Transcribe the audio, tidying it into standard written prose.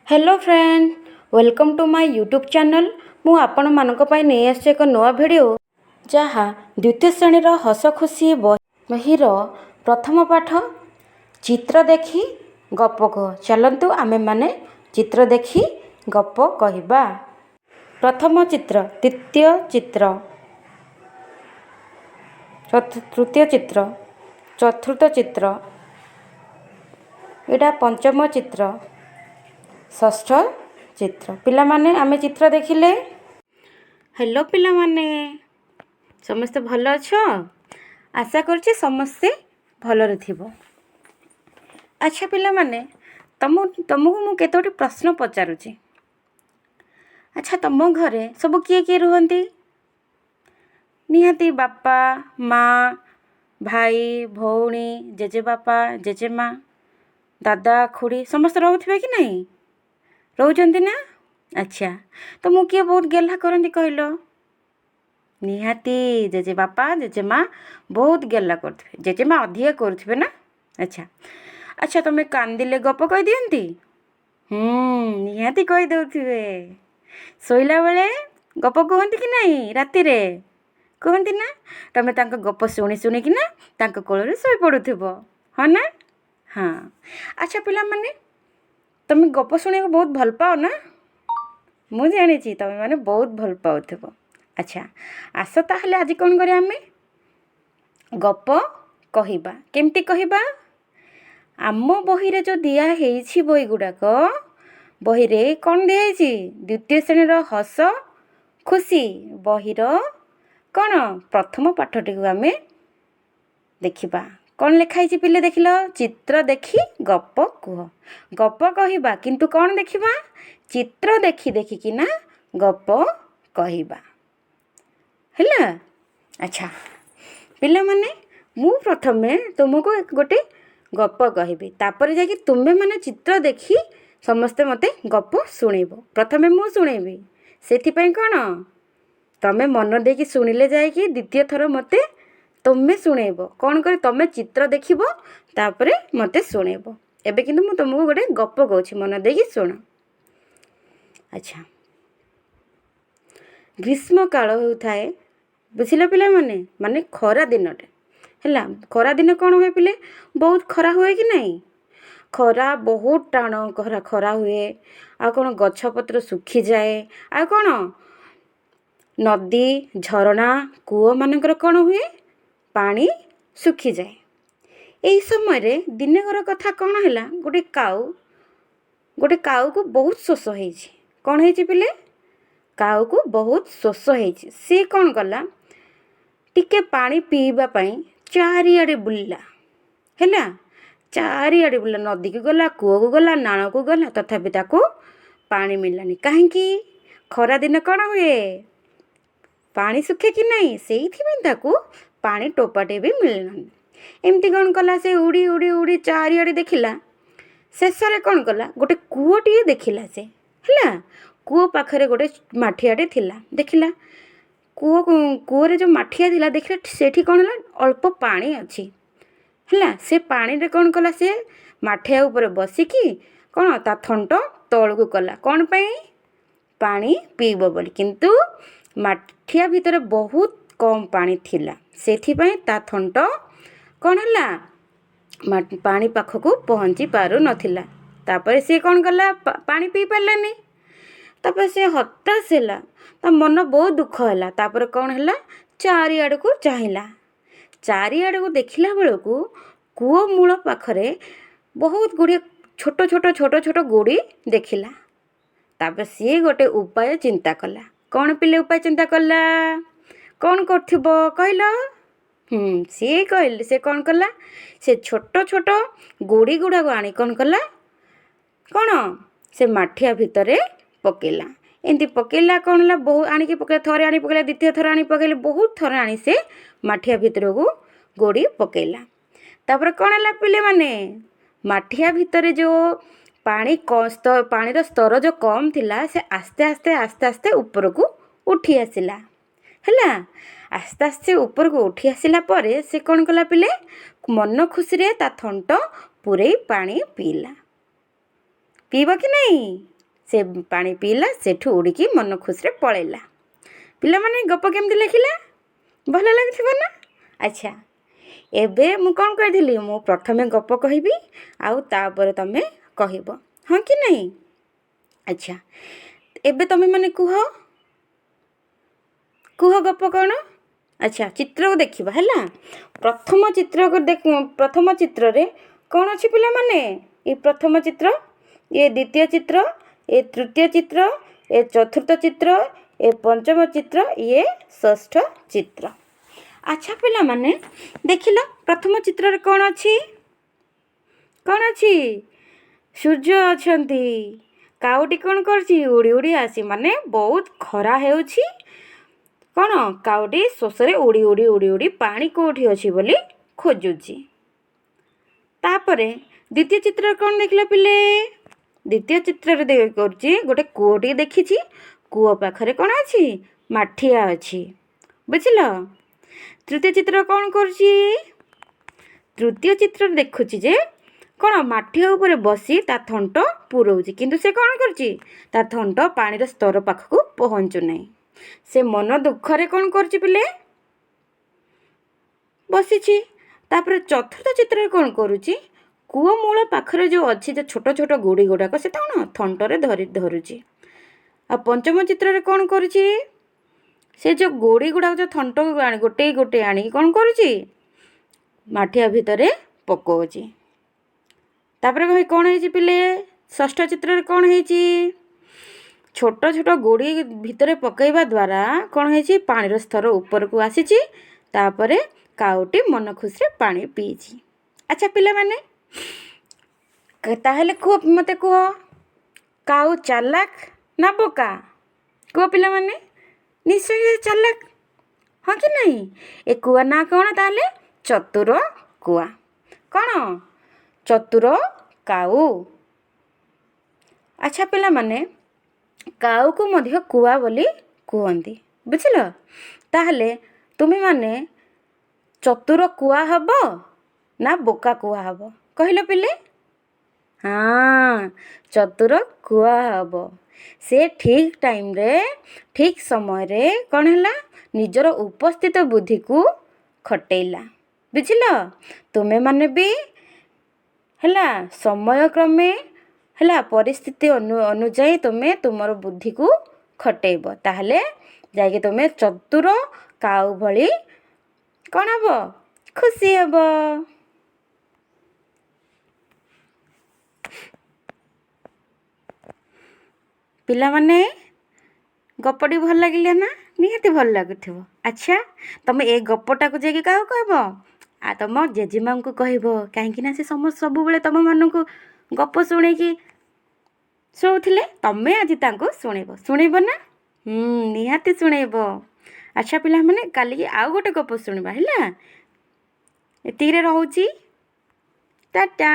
Hello friend, welcome to my YouTube channel. मु आपण मानक पई नै आसे एक नवा वीडियो जहा द्वितीय श्रेणी रो हस खुशी बहिर प्रथम पाठ चित्र देखी गप कह। चलंतु आमे माने चित्र देखी गप कहिबा। प्रथम चित्र, द्वितीय चित्र, तृतीय चित्र, चतुर्थ चित्र, एटा पंचम चित्र, षष्ठ चित्र। पिला माने आमे चित्र देखिले। हेलो पिला माने, समस्ते भलो अछो? आशा करछि समस्ते भलो थिबो। अच्छा पिला माने, तुमको मु केतोटी प्रश्न पचारुछि। अच्छा, तुम घरे सब किए किए रुहंती? निहाती बापा, माँ, भाई, भौणी, जेजे बापा, जेजे माँ, दादा, खुड़ी समस्त रहउथिबे कि नहीं? रहउचंती ना? अच्छा, तो मु किए बहुत गेला करंती कहलो? निहाती जेजे बापा, जेजे माँ बहुत गेला करथिबे। जेजे माँ अधिक करथिबे ना? अच्छा अच्छा, तुम कांदिले गप कहि दियंती? निहाती कहि दउथिबे। सोइला बेले गप कहंती कि नहीं? राती रे कहंती ना? तमे तांको गप सुनी सुनी कि ना तांको कोଳରେ सोई पडुथिबो, हो ना? हाँ। अच्छा पिला माने, तुम गप शुणी बहुत भल पाओ ना? मु जानी तुम मैंने बहुत भल पाउथिबो। अच्छा, आस ताहले आज कौन करिया आमे गप कहिबा। केमती कहिबा? आम बही रे जो दिया हेइछि बही गुडाक, बही रे कौन दिया हेइछि? द्वितीय श्रेणी रो हस खुशी बहीर कौन प्रथम पाठटी को आमे देखिबा। कौन लिखा है पिले देखिल? चित्र देखी गप कह। गप कहिबा किंतु कौन देखिबा? चित्र देखी देखी कि ना गप कहिबा। हैला? अच्छा पिला माने, मु प्रथमे तुमको गोटे गप कहिबी, तापर जाकि तुमे माने चित्र देखी समस्ते मते गप सुनेबो। प्रथमे मु सुनेबी, सेथि पई कोन तमे मन देकी सुनिले जायकि द्वितीय थर मते तुमे शुणेब। कौन करे? तुमे चित्र देखिबो तापरे मते शुणेब। एबे किंतु मु तुमको गोटे गप कहूछि, मन देकी शुण। अच्छा, ग्रीष्म काल होउथाए, बुझिले पिला माने? माने खरा दिनटे हैला। खरा दिन कौन हुए पिले? बहुत खरा हुए कि नहीं? खरा बहुत टाण खरा हुए। आ कौन गछ पत्र सुखी जाए। आ कौन नदी, झरणा, कूଅ मानकर कौन हुए? पानी सुखी जाए। एही समय रे दिनेकर कथा कौन हैला? गोटे काऊ को बहुत शोष हेइछि। कौन हेइछि पिले? काऊ को बहुत शोष हेइछि। से कौन कला? टिके पानी पीबा पई चारिआडे बुलिला हैला। चारिआडे बुलिला, नदी को गला, कूଅ को गला, नाଳ को गला, तथापि ताको पानी मिललानी। काहेकि? खरा दिन कौन हुए? पानी सुखे कि नहीं, सेइथिबे ताको पानी टोपाटे भी मिललानी। एमती कौन कला? से उड़ी उड़ी उड़ी चारिआडे देखिला। शेषरे कौन कला? गोटे कूଅटिए देखिला से हैला। कूଅ पाखरे गोटे माठियाटे थिला। देखिला कूଅरे जो माठिया थिला, देखिला सेठी कौन होला? अल्प पानी अछि हैला। से पानी रे कौन कला? से माठिया ऊपर बसिकी कौन ता थंट तळକୁ कला। कौन पई? पानी पीबो बोली। किंतु माठिया भितरे बहुत कम पानी थिला, सेथिपई ता थंट कौन हैला? पानी पाखକୁ पहुँची पारु नथिला। तापर से कौन कला? पानी पी पारलानी। तापर से हताश हैला, ता मन बहुत दुख हैला। तापर कौन हैला? चारिआडे को चाहिला। चारिआडे को देखिला बेलକୁ कूଅ मूल पाखरे बहुत गुड़िए छोट छोट छोट छोट गोड़ी देखिला। तापर सी गोटे उपाय चिंता कला। कौन पिले उपाय चिंता कला? कौन करथिबो कहलो? सी कहले से कौन कला? से छोट छोट गोड़ी गुड़ा को आनी कौन कला? कौन से माठिया भितरे पकेला। एमती पकेला कौन ला? बहुत आनी पकेला, थरे आनी पकेला, द्वितीय थर आनी पकेले, बहुत थर आनी से माठिया भितर को गोड़ी पकेला। तापर कौन हैला पिले माने? माठिया भितरे जो पानी स्तर जो कम थिला, से आस्ते आस्ते आस्ते आस्ते ऊपर को उठी आसिला हैला। आस्ते आस्ते ऊपर को उठी आसिला परे से कौन कला पिले? मन खुशी रे ता थंट पूरे पानी पीला। पीब कि नहीं? ସେ ପାଣି ପିଇଲା, ସେଠୁ ଉଡ଼ିକି ମନ ଖୁସିରେ ପଳେଇଲା। ପିଲାମାନେ ଗପ କେମିତି ଲେଖିଲା? ଭଲ ଲାଗିଥିବ ନା? ଆଚ୍ଛା, ଏବେ ମୁଁ କ'ଣ କହିଥିଲି? ମୁଁ ପ୍ରଥମେ ଗପ କହିବି, ଆଉ ତାପରେ ତୁମେ କହିବ, ହଁ କି ନାହିଁ? ଆଚ୍ଛା, ଏବେ ତୁମେମାନେ କୁହ ଗପ କ'ଣ? ଆଚ୍ଛା, ଚିତ୍ରକୁ ଦେଖିବା ହେଲା। ପ୍ରଥମ ଚିତ୍ରରେ କ'ଣ ଅଛି ପିଲାମାନେ? ଏ ପ୍ରଥମ ଚିତ୍ର, ଏ ଦ୍ୱିତୀୟ ଚିତ୍ର, ଏ ତୃତୀୟ ଚିତ୍ର, ଏ ଚତୁର୍ଥ ଚିତ୍ର, ଏ ପଞ୍ଚମ ଚିତ୍ର, ଇଏ ଷଷ୍ଠ ଚିତ୍ର। ଆଚ୍ଛା ପିଲାମାନେ, ଦେଖିଲ ପ୍ରଥମ ଚିତ୍ରରେ କ'ଣ ଅଛି? କ'ଣ ଅଛି? ସୂର୍ଯ୍ୟ ଅଛନ୍ତି। କାଉଟି କ'ଣ କରୁଛି? ଉଡ଼ି ଉଡ଼ି ଆସି, ମାନେ ବହୁତ ଖରା ହେଉଛି। କ'ଣ? କାଉଟି ଶୋଷରେ ଉଡ଼ି ଉଡ଼ି ପାଣି କେଉଁଠି ଅଛି ବୋଲି ଖୋଜୁଛି। ତାପରେ ଦ୍ୱିତୀୟ ଚିତ୍ରରେ କ'ଣ ଦେଖିଲ ପିଲେ? ଦ୍ୱିତୀୟ ଚିତ୍ରରେ କରୁଛି ଗୋଟେ କୂଅଟିଏ ଦେଖିଛି। କୂଅ ପାଖରେ କ'ଣ ଅଛି? ମାଠିଆ ଅଛି। ବୁଝିଲ? ତୃତୀୟ ଚିତ୍ର କ'ଣ କରୁଛି? ତୃତୀୟ ଚିତ୍ରରେ ଦେଖୁଛି ଯେ କ'ଣ ମାଠିଆ ଉପରେ ବସି ତା ଥଣ୍ଟ ପୁରଉଛି, କିନ୍ତୁ ସେ କ'ଣ କରୁଛି? ତା ଥଣ୍ଟ ପାଣିର ସ୍ତର ପାଖକୁ ପହଞ୍ଚୁ ନାହିଁ। ସେ ମନ ଦୁଃଖରେ କ'ଣ କରୁଛି ପିଲେ? ବସିଛି। ତାପରେ ଚତୁର୍ଥ ଚିତ୍ରରେ କ'ଣ କରୁଛି? କୂଅ ମୂଳ ପାଖରେ ଯେଉଁ ଅଛି ଯେ ଛୋଟ ଛୋଟ ଗୋଡ଼ି ଗୁଡ଼ାକ, ସେ କ'ଣ ଥଣ୍ଟରେ ଧରୁଛି। ଆଉ ପଞ୍ଚମ ଚିତ୍ରରେ କ'ଣ କରୁଛି? ସେ ଯେଉଁ ଗୋଡ଼ି ଗୁଡ଼ାକ ଯେଉଁ ଥଣ୍ଟକୁ ଗୋଟେ ଆଣିକି କ'ଣ କରୁଛି? ମାଠିଆ ଭିତରେ ପକାଉଛି। ତାପରେ କ'ଣ ହେଇଛି ପିଲେ? ଷଷ୍ଠ ଚିତ୍ରରେ କ'ଣ ହେଇଛି? ଛୋଟ ଛୋଟ ଗୋଡ଼ି ଭିତରେ ପକାଇବା ଦ୍ୱାରା କ'ଣ ହେଇଛି? ପାଣିର ସ୍ତର ଉପରକୁ ଆସିଛି। ତାପରେ କାଉଟି ମନ ଖୁସିରେ ପାଣି ପିଇଛି। ଆଚ୍ଛା ପିଲାମାନେ, ତାହେଲେ ମୋତେ କୁହ, କାଉ ଚାଲାକ ନା ବୋକା? କୁହ ପିଲାମାନେ। ନିଶ୍ଚୟ ଚାଲାକ, ହଁ କି ନାହିଁ? ଏ କୁଆ ନାଁ କ'ଣ ତାହେଲେ? ଚତୁର କୁଆ। କ'ଣ? ଚତୁର କାଉ। ଆଚ୍ଛା ପିଲାମାନେ, କାଉକୁ ମଧ୍ୟ କୁଆ ବୋଲି କୁହନ୍ତି। ବୁଝିଲ? ତାହେଲେ ତୁମେମାନେ ଚତୁର କୁଆ ହେବ ନା ବୋକା କୁଆ ହେବ? କହିଲ ପିଲେ। ହଁ, ଚତୁର କୁଆ ହେବ। ସେ ଠିକ୍ ଟାଇମ୍ରେ, ଠିକ୍ ସମୟରେ କ'ଣ ହେଲା? ନିଜର ଉପସ୍ଥିତ ବୁଦ୍ଧିକୁ ଖଟେଇଲା। ବୁଝିଲ? ତୁମେମାନେ ବି ହେଲା ସମୟକ୍ରମେ ହେଲା ପରିସ୍ଥିତି ଅନୁଯାୟୀ ତୁମେ ତୁମର ବୁଦ୍ଧିକୁ ଖଟେଇବ। ତାହେଲେ ଯାଇକି ତୁମେ ଚତୁର କାଉ ଭଳି କ'ଣ ହେବ? ଖୁସି ହେବ। ପିଲାମାନେ, ଗପଟି ଭଲ ଲାଗିଲା ନା? ନିହାତି ଭଲ ଲାଗୁଥିବ। ଆଚ୍ଛା, ତୁମେ ଏ ଗପଟାକୁ ଯାଇକି କାହାକୁ କହିବ? ତୁମ ଜେଜେମାଙ୍କୁ କହିବ। କାହିଁକିନା ସେ ସବୁବେଳେ ତୁମମାନଙ୍କୁ ଗପ ଶୁଣେଇକି ଶୋଉଥିଲେ। ତୁମେ ଆଜି ତାଙ୍କୁ ଶୁଣେଇବ ନା? ନିହାତି ଶୁଣେଇବ। ଆଚ୍ଛା ପିଲାମାନେ, କାଲିକି ଆଉ ଗୋଟେ ଗପ ଶୁଣିବା ହେଲା। ଏତିକିରେ ରହୁଛି। ଟାଟା।